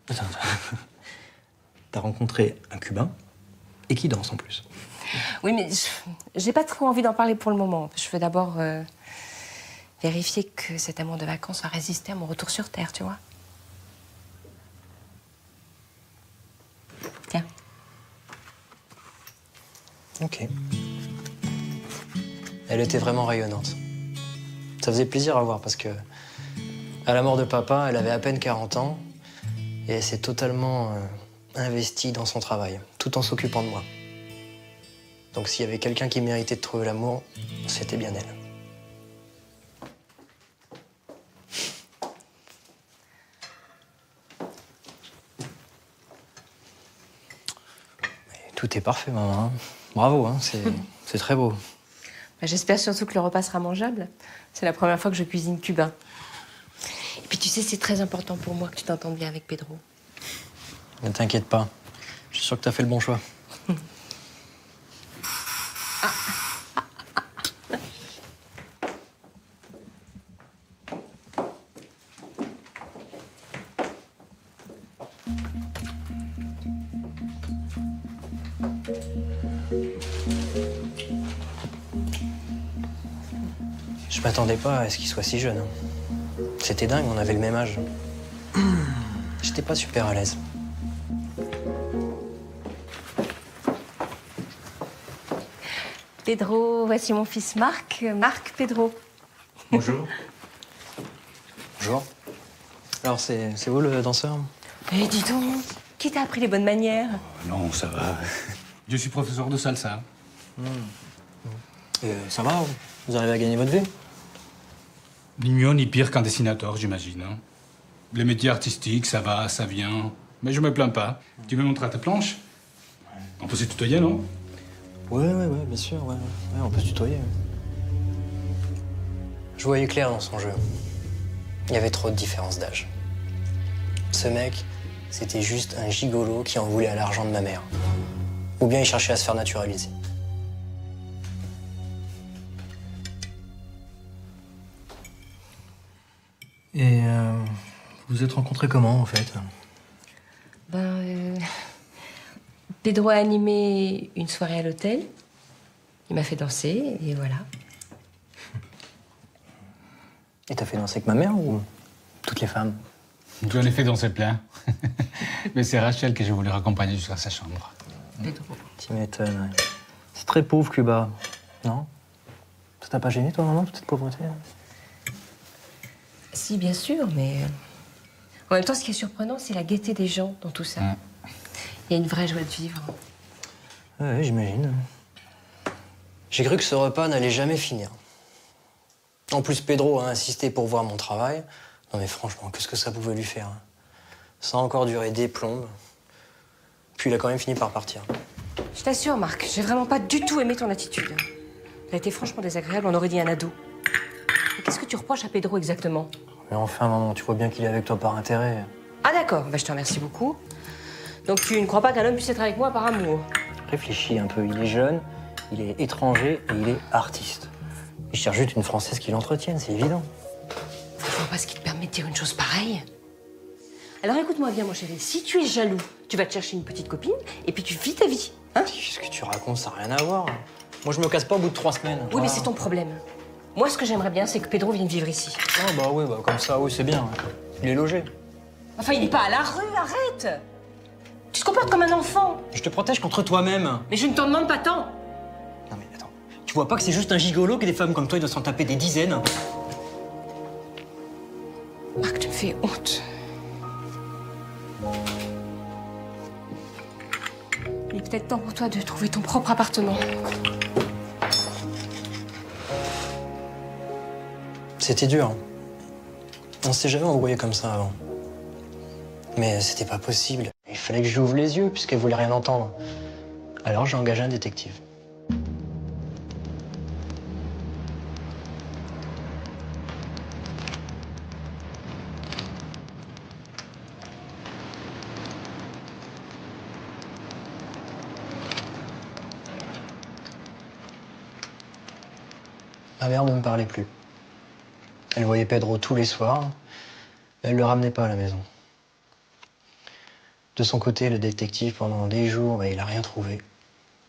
Attends. T'as rencontré un Cubain et qui danse en plus. Oui, mais j'ai pas trop envie d'en parler pour le moment. Je veux d'abord vérifier que cet amour de vacances va résister à mon retour sur Terre, tu vois. Tiens. Ok. Elle était vraiment rayonnante. Ça faisait plaisir à voir parce que, à la mort de papa, elle avait à peine 40 ans et elle s'est totalement investie dans son travail, tout en s'occupant de moi. Donc s'il y avait quelqu'un qui méritait de trouver l'amour, c'était bien elle. Et tout est parfait, maman. Hein. Bravo, hein, c'est très beau. Bah, j'espère surtout que le repas sera mangeable. C'est la première fois que je cuisine cubain. Et puis tu sais, c'est très important pour moi que tu t'entendes bien avec Pedro. Ne t'inquiète pas, je suis sûr que t'as fait le bon choix. m'attendais pas à ce qu'il soit si jeune. Hein. C'était dingue, on avait le même âge. J'étais pas super à l'aise. Pedro, voici mon fils Marc. Marc Pedro. Bonjour. Bonjour. Alors, c'est vous le danseur? Eh, dis donc, qui t'a appris les bonnes manières? Non, ça va. Je suis professeur de salsa. Ça va? Vous arrivez à gagner votre vie? Ni mieux ni pire qu'un dessinateur, j'imagine. Hein. Les métiers artistiques, ça va, ça vient. Mais je me plains pas. Tu me montres ta planche? On peut se tutoyer, non? Ouais, bien sûr, ouais, on peut se tutoyer. Je voyais clair dans son jeu. Il y avait trop de différence d'âge. Ce mec, c'était juste un gigolo qui en voulait à l'argent de ma mère. Ou bien il cherchait à se faire naturaliser. Et vous vous êtes rencontrés comment, en fait? Pedro a animé une soirée à l'hôtel. Il m'a fait danser, et voilà. Et t'as fait danser avec ma mère ou toutes les femmes? J'en ai fait danser plein. Mais c'est Rachel que je voulais raccompagner jusqu'à sa chambre. Pedro. Tu m'étonnes, ouais. C'est très pauvre, Cuba. Non? Ça t'a pas gêné, toi, maman, toute cette pauvreté? Si, bien sûr, mais... En même temps, ce qui est surprenant, c'est la gaieté des gens dans tout ça. Il y a une vraie joie de vivre. Ouais, j'imagine. J'ai cru que ce repas n'allait jamais finir. En plus, Pedro a insisté pour voir mon travail. Non mais franchement, qu'est-ce que ça pouvait lui faire? Ça a encore duré des plombes. Puis il a quand même fini par partir. Je t'assure, Marc, j'ai vraiment pas du tout aimé ton attitude. Ça a été franchement désagréable, on aurait dit un ado. Mais qu'est-ce que tu reproches à Pedro exactement? Mais enfin, maman, tu vois bien qu'il est avec toi par intérêt. Ah d'accord, je te remercie beaucoup. Donc tu ne crois pas qu'un homme puisse être avec moi par amour? Réfléchis un peu, il est jeune, il est étranger et il est artiste. Il cherche juste une Française qui l'entretienne, c'est évident. Je vois pas ce qui te permet de dire une chose pareille. Alors écoute-moi bien, mon chéri, si tu es jaloux, tu vas te chercher une petite copine et puis tu vis ta vie. Hein? Qu'est-ce que tu racontes? Ça n'a rien à voir. Moi, je me casse pas au bout de 3 semaines. Oui, mais c'est ton problème. Moi, ce que j'aimerais bien, c'est que Pedro vienne vivre ici. Ah bah oui, comme ça, oui, c'est bien. Il est logé. Enfin, il n'est pas à la rue, arrête! Tu te comportes comme un enfant. Je te protège contre toi-même. Mais je ne t'en demande pas tant. Non mais attends, tu vois pas que c'est juste un gigolo que des femmes comme toi, ils doivent s'en taper des dizaines? Marc, tu me fais honte. Il est peut-être temps pour toi de trouver ton propre appartement. C'était dur. Hein. On s'est jamais embrouillé comme ça avant. Mais c'était pas possible. Il fallait que j'ouvre les yeux puisqu'elle voulait rien entendre. Alors j'ai engagé un détective. Ma mère ne me parlait plus. Elle voyait Pedro tous les soirs, mais elle le ramenait pas à la maison. De son côté, le détective, pendant des jours, il a rien trouvé.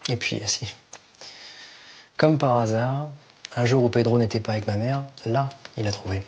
Et puis, si. Comme par hasard, un jour où Pedro n'était pas avec ma mère, là, il a trouvé.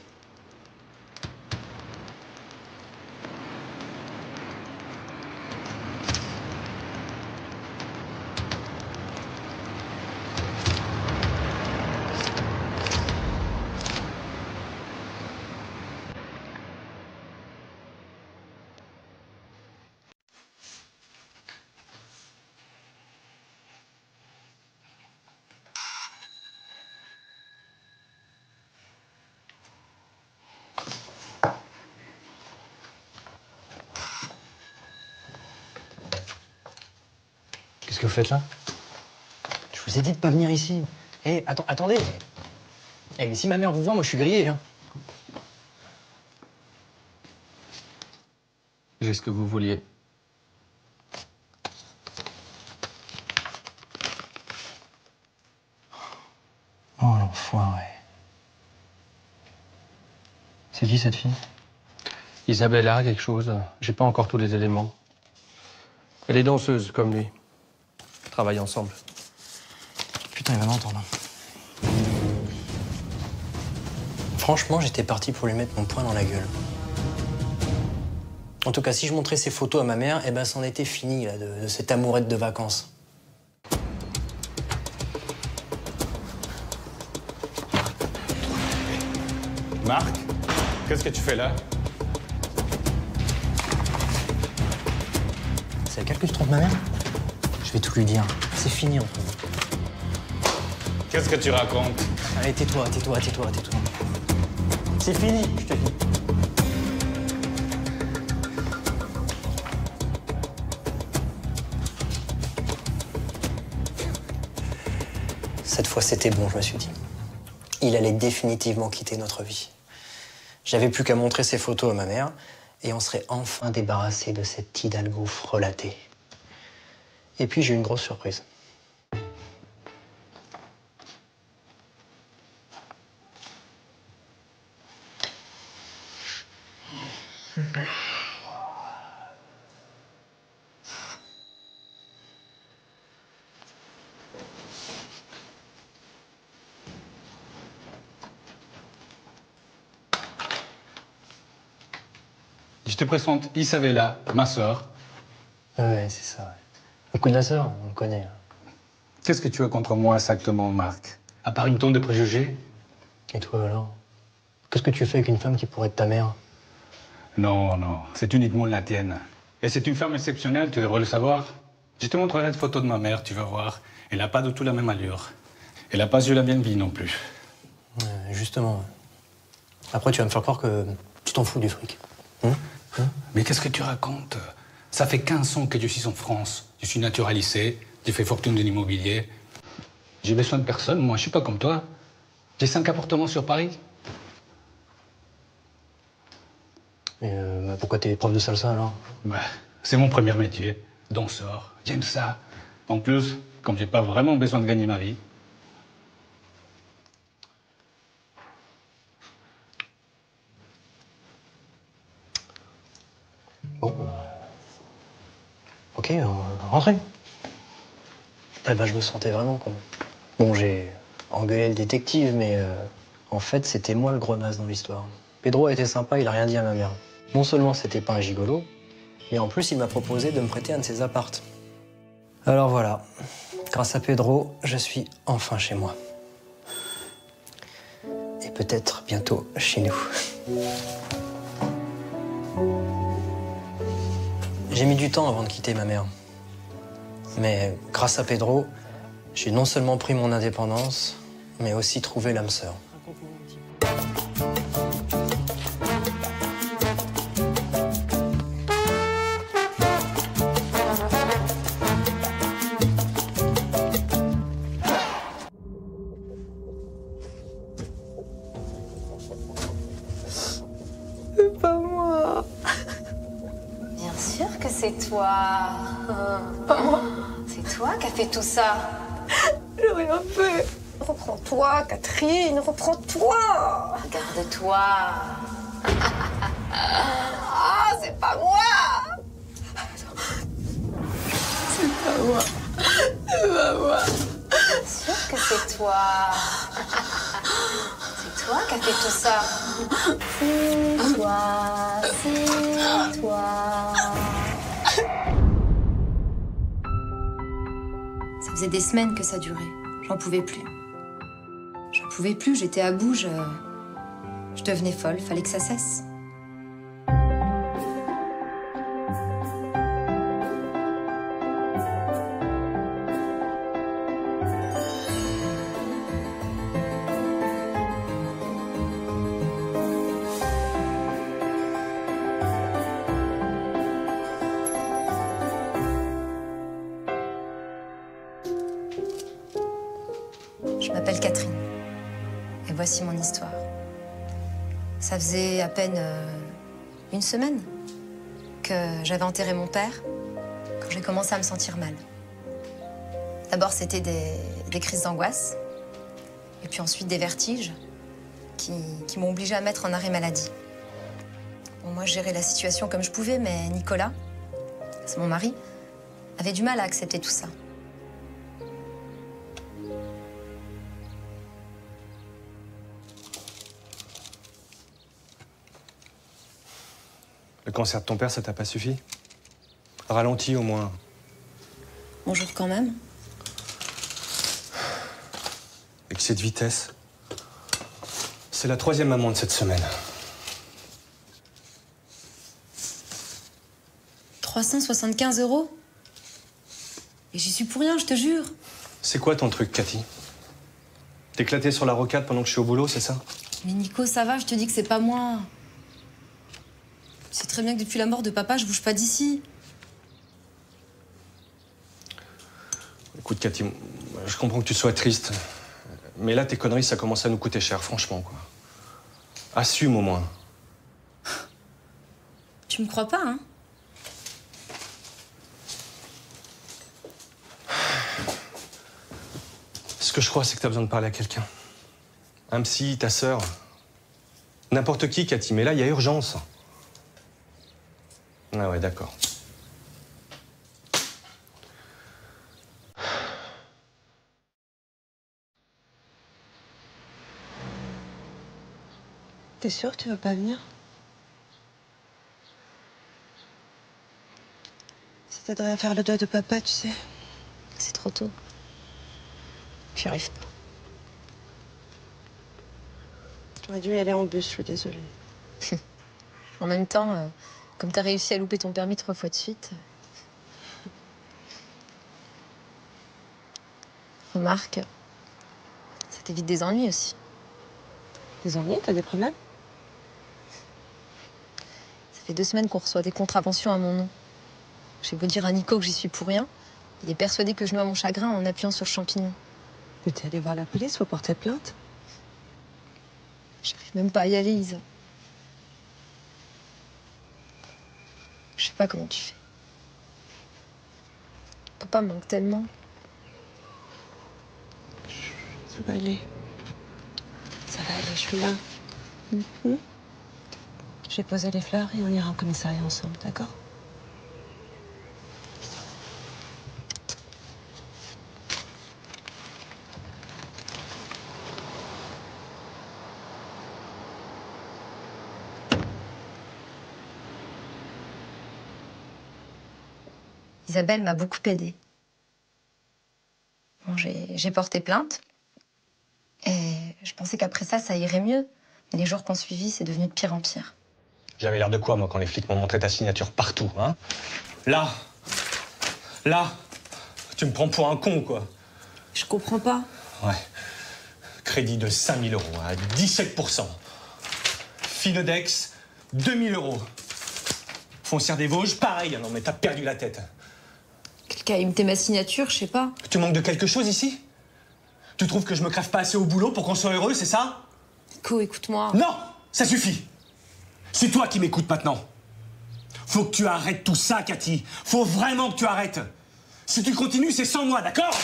Qu'est-ce que vous faites là? Je vous ai dit de pas venir ici. Eh, attendez. Eh, si ma mère vous voit, moi je suis grillé. Hein. J'ai ce que vous vouliez. Oh l'enfoiré. C'est qui cette fille? Isabella, quelque chose. J'ai pas encore tous les éléments. Elle est danseuse, comme lui. Ils travaillent ensemble. Putain, il va m'entendre. Franchement, j'étais parti pour lui mettre mon poing dans la gueule. En tout cas, si je montrais ces photos à ma mère, eh ben, c'en était fini là, de cette amourette de vacances. Marc, qu'est-ce que tu fais là? C'est avec elle que tu trompes ma mère? Je vais tout lui dire. C'est fini entre nous. Qu'est-ce que tu racontes? Allez, tais-toi. C'est fini, je te dis. Cette fois, c'était bon, je me suis dit. Il allait définitivement quitter notre vie. J'avais plus qu'à montrer ces photos à ma mère et on serait enfin débarrassé de cet Hidalgo frelaté. Et puis j'ai eu une grosse surprise. Je te présente Isabella, ma sœur. Ouais, c'est ça. Ouais. Le coup de la sœur, on le connaît. Qu'est-ce que tu as contre moi exactement, Marc? À part une tonne de préjugés? Et toi alors? Qu'est-ce que tu fais avec une femme qui pourrait être ta mère? Non, c'est uniquement la tienne. Et c'est une femme exceptionnelle, tu devrais le savoir. Je te montrerai une photo de ma mère, tu vas voir. Elle n'a pas du tout la même allure. Elle n'a pas eu la même vie non plus. Justement. Après, tu vas me faire croire que tu t'en fous du fric. Mais qu'est-ce que tu racontes? Ça fait 15 ans que je suis en France. Je suis naturalisé, j'ai fait fortune de l'immobilier. J'ai besoin de personne, moi, je suis pas comme toi. J'ai 5 appartements sur Paris. Et pourquoi t'es prof de salsa alors? C'est mon premier métier, danseur. J'aime ça. En plus, comme j'ai pas vraiment besoin de gagner ma vie. Bon. Ok, rentrez. Eh ben, je me sentais vraiment con. Bon, j'ai engueulé le détective, mais en fait, c'était moi le gros naze dans l'histoire. Pedro a été sympa, il a rien dit à ma mère. Non seulement c'était pas un gigolo, mais en plus, il m'a proposé de me prêter un de ses appartes. Alors voilà, grâce à Pedro, je suis enfin chez moi. Et peut-être bientôt chez nous. J'ai mis du temps avant de quitter ma mère. Mais grâce à Pedro, j'ai non seulement pris mon indépendance, mais aussi trouvé l'âme sœur. C'est pas moi. Bien sûr que c'est toi. C'est toi qui as fait tout ça. J'ai rien fait. Reprends-toi, Catherine, reprends-toi. Regarde-toi. Ah, c'est pas moi. C'est pas moi. C'est pas moi. Bien sûr que c'est toi. C'est toi qui as fait tout ça. C'est toi, c'est toi. Ça faisait des semaines que ça durait. J'en pouvais plus. J'en pouvais plus, j'étais à bout, je devenais folle, fallait que ça cesse. Je m'appelle Catherine. Et voici mon histoire. Ça faisait à peine une semaine que j'avais enterré mon père quand j'ai commencé à me sentir mal. D'abord, c'était des crises d'angoisse. Et puis ensuite, des vertiges qui m'ont obligée à mettre en arrêt maladie. Bon, moi, je gérais la situation comme je pouvais, mais Nicolas, c'est mon mari, avait du mal à accepter tout ça. Le cancer de ton père, ça t'a pas suffi? Ralenti au moins. Bonjour quand même. Excès de vitesse. C'est la 3e maman de cette semaine. 375 €? Et j'y suis pour rien, je te jure. C'est quoi ton truc, Cathy? T'éclater sur la rocade pendant que je suis au boulot, c'est ça? Mais Nico, ça va, je te dis que c'est pas moi. Tu sais très bien que depuis la mort de papa, je bouge pas d'ici. Écoute, Cathy, je comprends que tu sois triste. Mais là, tes conneries, ça commence à nous coûter cher, franchement, quoi. Assume au moins. Tu me crois pas, hein? Ce que je crois, c'est que t'as besoin de parler à quelqu'un. Un psy, ta sœur. N'importe qui, Cathy, mais là, il y a urgence. Ah ouais, d'accord. T'es sûre que tu veux pas venir? Ça t'aiderait à faire le deuil de papa, tu sais. C'est trop tôt. J'y arrive pas. J'aurais dû y aller en bus, je suis désolée. En même temps, comme t'as réussi à louper ton permis 3 fois de suite... Remarque, ça t'évite des ennuis aussi. Des ennuis? T'as des problèmes? Ça fait 2 semaines qu'on reçoit des contraventions à mon nom. J'ai beau dire à Nico que j'y suis pour rien, il est persuadé que je noie mon chagrin en appuyant sur champignon. Mais t'es allée voir la police, faut porter plainte. J'arrive même pas à y aller, Isa. Je sais pas comment tu fais. Papa me manque tellement. Ça va aller. Ça va aller, je suis là. Je vais poser les fleurs et on ira au commissariat ensemble, d'accord? Isabelle m'a beaucoup aidée. Bon, j'ai porté plainte. Et je pensais qu'après ça, ça irait mieux. Mais les jours qu'on suivit, c'est devenu de pire en pire. J'avais l'air de quoi, moi, quand les flics m'ont montré ta signature partout, hein? Là, tu me prends pour un con, quoi. Je comprends pas. Ouais. Crédit de 5 000 € à 17%. Filodex, 2 000 €. Foncière des Vosges, pareil. Non, mais t'as perdu la tête. Quelqu'un a imité ma signature, je sais pas. Tu manques de quelque chose ici? Tu trouves que je me crève pas assez au boulot pour qu'on soit heureux, c'est ça? Nico, écoute-moi. Non! Ça suffit! C'est toi qui m'écoutes maintenant. Faut que tu arrêtes tout ça, Cathy. Faut vraiment que tu arrêtes. Si tu continues, c'est sans moi, d'accord?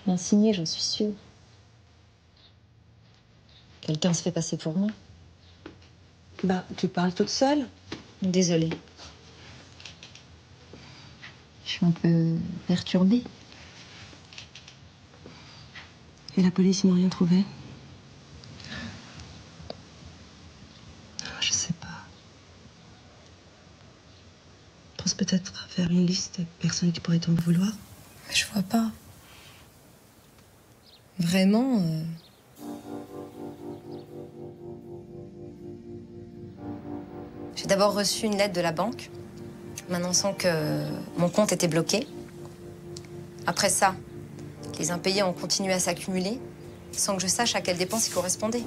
Bien signé, j'en suis sûre. Quelqu'un se fait passer pour moi. Bah, tu parles toute seule? Désolée. Je suis un peu perturbée. Et la police, ils n'ont rien trouvé? Je sais pas. Pense peut-être à faire une liste des personnes qui pourraient t'en vouloir. Je vois pas. Vraiment. J'ai d'abord reçu une lettre de la banque m'annonçant que mon compte était bloqué. Après ça, les impayés ont continué à s'accumuler sans que je sache à quelles dépenses ils correspondaient.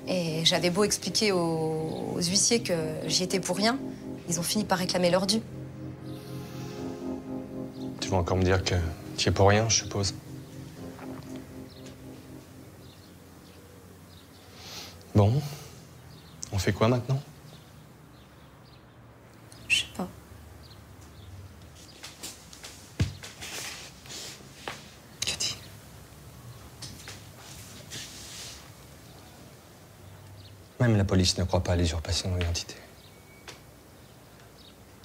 Et j'avais beau expliquer aux huissiers que j'y étais pour rien, ils ont fini par réclamer leur dû. Tu vas encore me dire que tu y es pour rien, je suppose. Bon, on fait quoi maintenant? Je sais pas. Même la police ne croit pas à l'usurpation d'identité.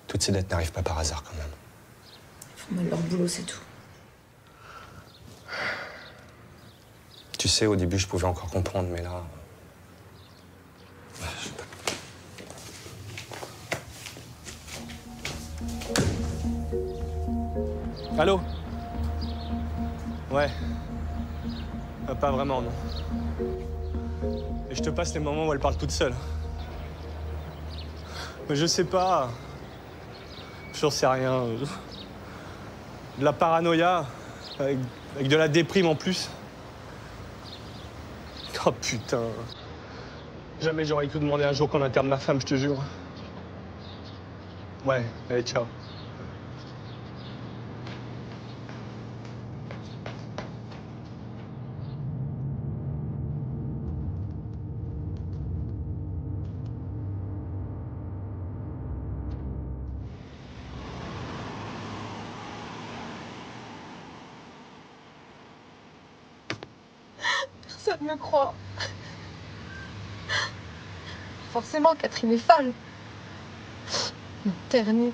Toutes ces dettes n'arrivent pas par hasard, quand même. Ils font mal leur boulot, c'est tout. Tu sais, au début, je pouvais encore comprendre, mais là... je sais pas. Allô? Ouais. Pas vraiment, non. Et je te passe les moments où elle parle toute seule. Mais je sais pas. J'en sais rien. De la paranoïa, avec de la déprime en plus. Oh putain. Jamais j'aurais cru demander un jour qu'on interne ma femme, je te jure. Ouais, allez, ciao. Personne ne me croit. Forcément, Catherine est folle. Internée.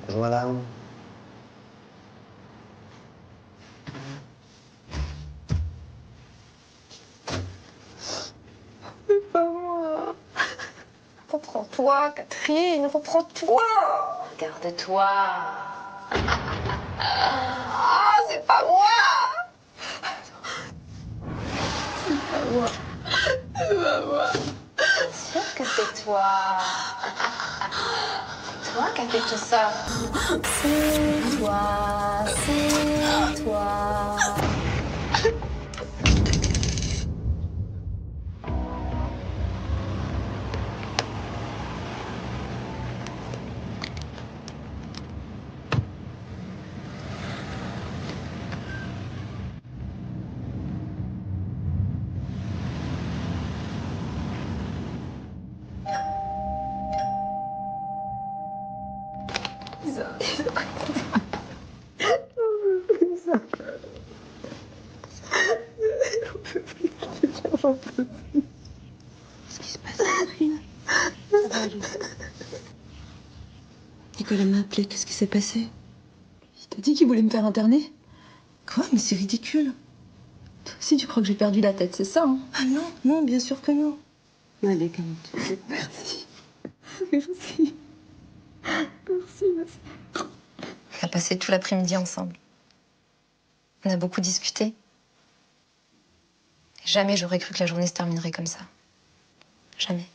Bonjour madame. C'est pas moi. Reprends-toi, Catherine, reprends-toi. Garde-toi. Ah, c'est pas moi. C'est pas moi. C'est pas moi. Bien sûr que c'est toi. C'est toi qui as fait tout ça. C'est toi, c'est toi. J'en peux plus. Qu'est-ce qui se passe, Catherine? Ça va aller. Nicolas m'a appelé, qu'est-ce qui s'est passé? Il t'a dit qu'il voulait me faire interner? Quoi? Mais c'est ridicule. Toi aussi, tu crois que j'ai perdu la tête, c'est ça, hein? Ah non, non, bien sûr que non. Allez, comme tu veux. Merci. Merci. Merci, merci. On a passé tout l'après-midi ensemble. On a beaucoup discuté. Jamais j'aurais cru que la journée se terminerait comme ça. Jamais.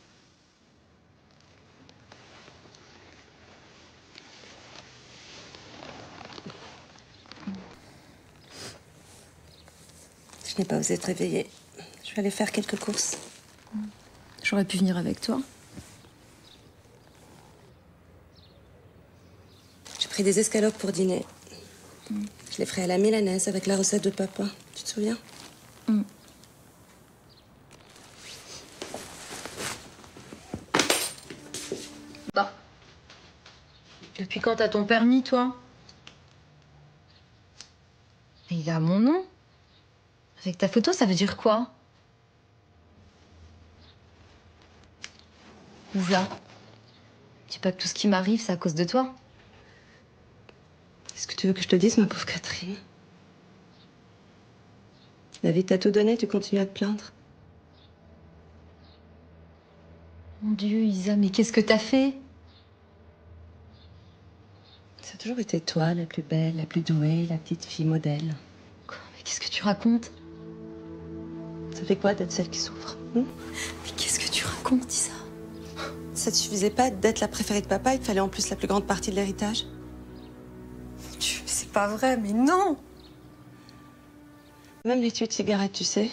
Je n'ai pas osé te réveiller. Je vais aller faire quelques courses. J'aurais pu venir avec toi. J'ai pris des escalopes pour dîner. Je les ferai à la milanaise avec la recette de papa. Tu te souviens? Bah. Depuis quand t'as ton permis, toi? Mais il a mon nom. Avec ta photo, ça veut dire quoi? Lisa, dis pas que tout ce qui m'arrive, c'est à cause de toi. Qu'est-ce que tu veux que je te dise, ma pauvre Catherine? La vie t'a tout donné, tu continues à te plaindre. Mon Dieu, Isa, mais qu'est-ce que t'as fait? Ça a toujours été toi, la plus belle, la plus douée, la petite fille modèle. Quoi? Mais qu'est-ce que tu racontes? Ça fait quoi d'être celle qui souffre? Mais qu'est-ce que tu racontes, Isa? Ça te suffisait pas d'être la préférée de papa, il te fallait en plus la plus grande partie de l'héritage? Mon Dieu, mais c'est pas vrai, mais non! Même les tuyaux de cigarettes, tu sais.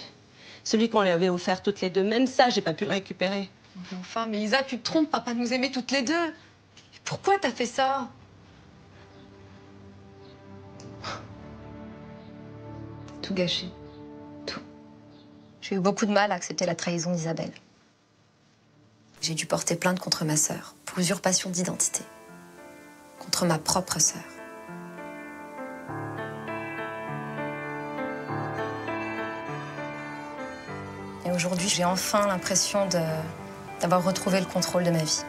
Celui qu'on lui avait offert toutes les deux, même ça, j'ai pas pu le récupérer. Mais enfin, mais Isa, tu te trompes, papa nous aimait toutes les deux. Mais pourquoi t'as fait ça? Tout gâché. J'ai eu beaucoup de mal à accepter la trahison d'Isabelle. J'ai dû porter plainte contre ma sœur pour usurpation d'identité. Contre ma propre sœur. Et aujourd'hui, j'ai enfin l'impression d'avoir retrouvé le contrôle de ma vie.